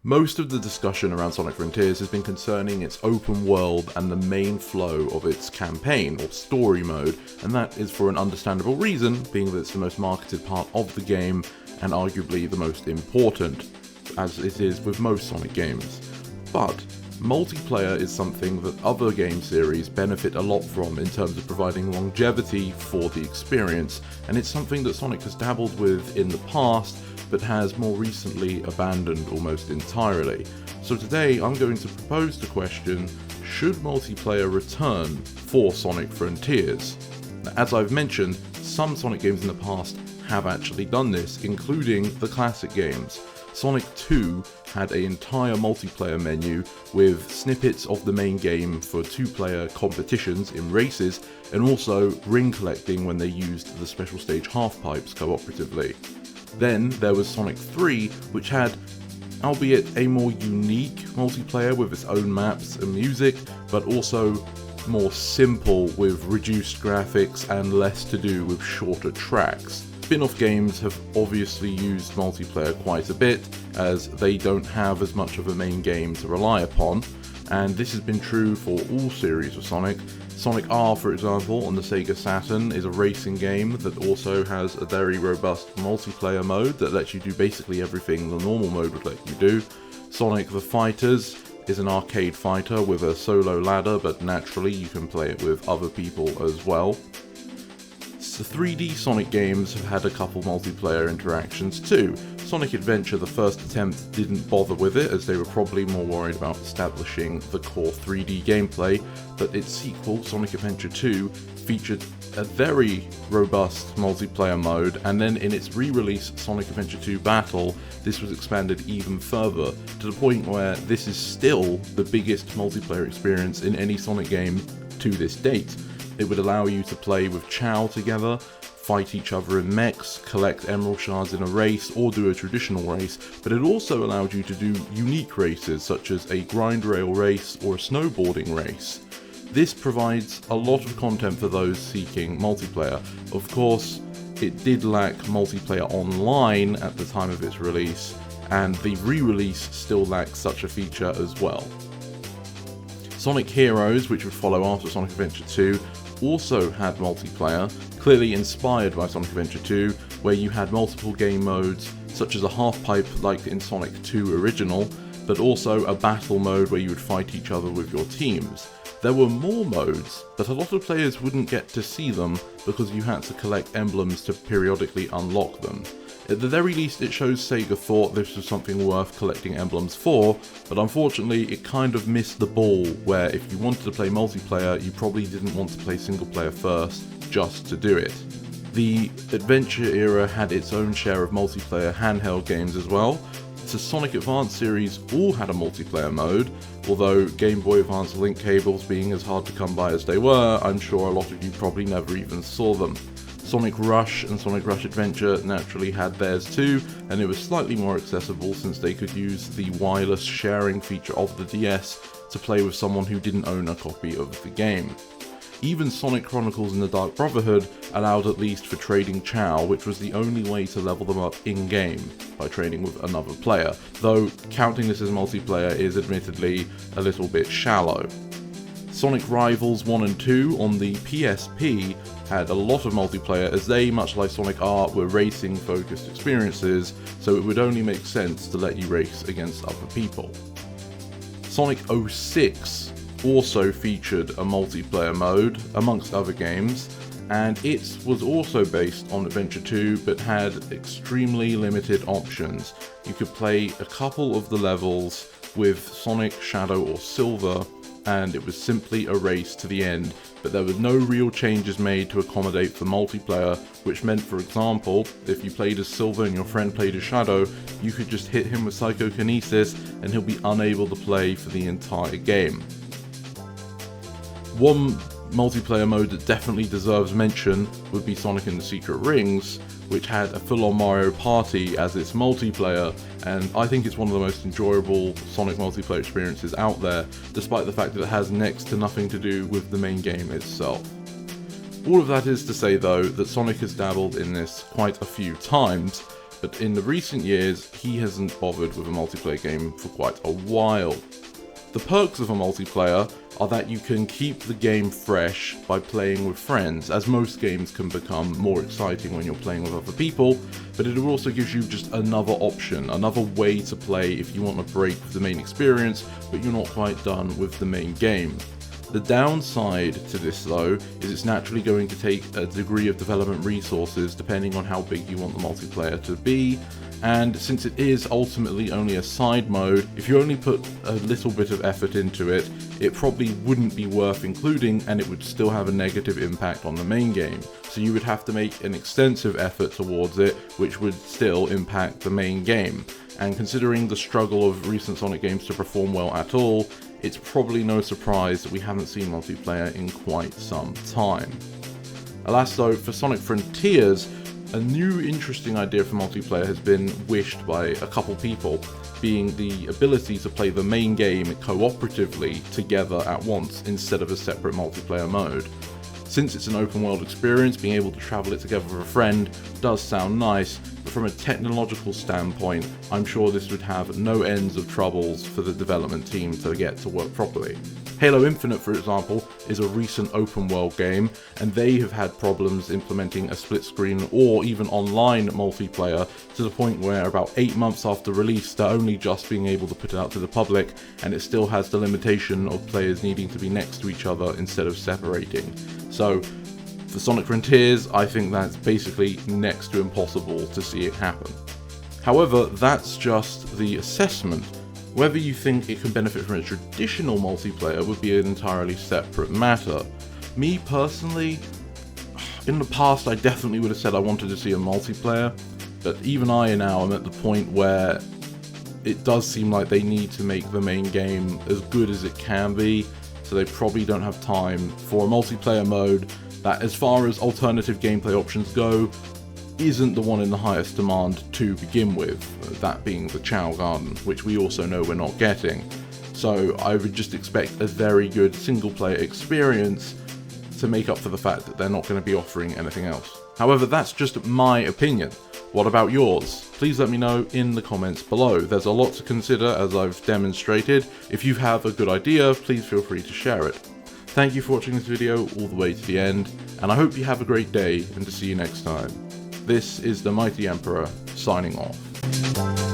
Most of the discussion around Sonic Frontiers has been concerning its open world and the main flow of its campaign, or story mode, and that is for an understandable reason, being that it's the most marketed part of the game, and arguably the most important, as it is with most Sonic games. But multiplayer is something that other game series benefit a lot from in terms of providing longevity for the experience, and it's something that Sonic has dabbled with in the past, but has more recently abandoned almost entirely. So today I'm going to propose the question, should multiplayer return for Sonic Frontiers? Now, as I've mentioned, some Sonic games in the past have actually done this, including the classic games. Sonic 2 had an entire multiplayer menu with snippets of the main game for two-player competitions in races, and also ring collecting when they used the special stage half-pipes cooperatively. Then there was Sonic 3, which had, albeit a more unique multiplayer with its own maps and music, but also more simple with reduced graphics and less to do with shorter tracks. Spin-off games have obviously used multiplayer quite a bit, as they don't have as much of a main game to rely upon, and this has been true for all series of Sonic. Sonic R, for example, on the Sega Saturn is a racing game that also has a very robust multiplayer mode that lets you do basically everything the normal mode would let you do. Sonic the Fighters is an arcade fighter with a solo ladder, but naturally you can play it with other people as well. The 3D Sonic games have had a couple multiplayer interactions too. Sonic Adventure, the first attempt, didn't bother with it, as they were probably more worried about establishing the core 3D gameplay, but its sequel, Sonic Adventure 2, featured a very robust multiplayer mode, and then in its re-release Sonic Adventure 2 Battle, this was expanded even further, to the point where this is still the biggest multiplayer experience in any Sonic game to this date. It would allow you to play with Chao together, fight each other in mechs, collect emerald shards in a race, or do a traditional race, but it also allowed you to do unique races such as a grind rail race or a snowboarding race. This provides a lot of content for those seeking multiplayer. Of course, it did lack multiplayer online at the time of its release, and the re-release still lacks such a feature as well. Sonic Heroes, which would follow after Sonic Adventure 2, also had multiplayer, clearly inspired by Sonic Adventure 2, where you had multiple game modes, such as a half-pipe like in Sonic 2 Original, but also a battle mode where you would fight each other with your teams. There were more modes, but a lot of players wouldn't get to see them because you had to collect emblems to periodically unlock them. At the very least, it shows Sega thought this was something worth collecting emblems for, but unfortunately it kind of missed the ball, where if you wanted to play multiplayer, you probably didn't want to play single player first, just to do it. The Adventure era had its own share of multiplayer handheld games as well. The Sonic Advance series all had a multiplayer mode, although Game Boy Advance link cables being as hard to come by as they were, I'm sure a lot of you probably never even saw them. Sonic Rush and Sonic Rush Adventure naturally had theirs too, and it was slightly more accessible since they could use the wireless sharing feature of the DS to play with someone who didn't own a copy of the game. Even Sonic Chronicles and the Dark Brotherhood allowed at least for trading Chao, which was the only way to level them up in-game, by trading with another player, though counting this as multiplayer is admittedly a little bit shallow. Sonic Rivals 1 and 2 on the PSP had a lot of multiplayer, as they, much like Sonic R, were racing focused experiences, so it would only make sense to let you race against other people. Sonic 06 also featured a multiplayer mode, amongst other games, and it was also based on Adventure 2 but had extremely limited options. You could play a couple of the levels with Sonic, Shadow or Silver, and it was simply a race to the end, but there were no real changes made to accommodate for multiplayer, which meant, for example, if you played as Silver and your friend played as Shadow, you could just hit him with Psychokinesis and he'll be unable to play for the entire game. One multiplayer mode that definitely deserves mention would be Sonic and the Secret Rings, which had a full-on Mario Party as its multiplayer, and I think it's one of the most enjoyable Sonic multiplayer experiences out there, despite the fact that it has next to nothing to do with the main game itself. All of that is to say though, that Sonic has dabbled in this quite a few times, but in the recent years, he hasn't bothered with a multiplayer game for quite a while. The perks of a multiplayer are that you can keep the game fresh by playing with friends, as most games can become more exciting when you're playing with other people, but it also gives you just another option, another way to play if you want to break with the main experience, but you're not quite done with the main game. The downside to this though is it's naturally going to take a degree of development resources depending on how big you want the multiplayer to be, and since it is ultimately only a side mode, if you only put a little bit of effort into it, it probably wouldn't be worth including and it would still have a negative impact on the main game. So you would have to make an extensive effort towards it, which would still impact the main game. And considering the struggle of recent Sonic games to perform well at all, it's probably no surprise that we haven't seen multiplayer in quite some time. Alas though, for Sonic Frontiers, a new interesting idea for multiplayer has been wished by a couple people, being the ability to play the main game cooperatively together at once instead of a separate multiplayer mode. Since it's an open world experience, being able to travel it together with a friend does sound nice, but from a technological standpoint, I'm sure this would have no ends of troubles for the development team to get to work properly. Halo Infinite, for example, is a recent open world game, and they have had problems implementing a split screen or even online multiplayer to the point where about 8 months after release they're only just being able to put it out to the public, and it still has the limitation of players needing to be next to each other instead of separating. So for Sonic Frontiers, I think that's basically next to impossible to see it happen. However, that's just the assessment. Whether you think it can benefit from a traditional multiplayer would be an entirely separate matter. Me personally, in the past I definitely would have said I wanted to see a multiplayer, but even I now am at the point where it does seem like they need to make the main game as good as it can be, so they probably don't have time for a multiplayer mode that, as far as alternative gameplay options go, isn't the one in the highest demand to begin with, that being the Chao Garden, which we also know we're not getting. So I would just expect a very good single player experience to make up for the fact that they're not going to be offering anything else. However, that's just my opinion. What about yours? Please let me know in the comments below. There's a lot to consider, as I've demonstrated. If you have a good idea, please feel free to share it. Thank you for watching this video all the way to the end, and I hope you have a great day, and to see you next time. This is the Mighty Emperor, signing off.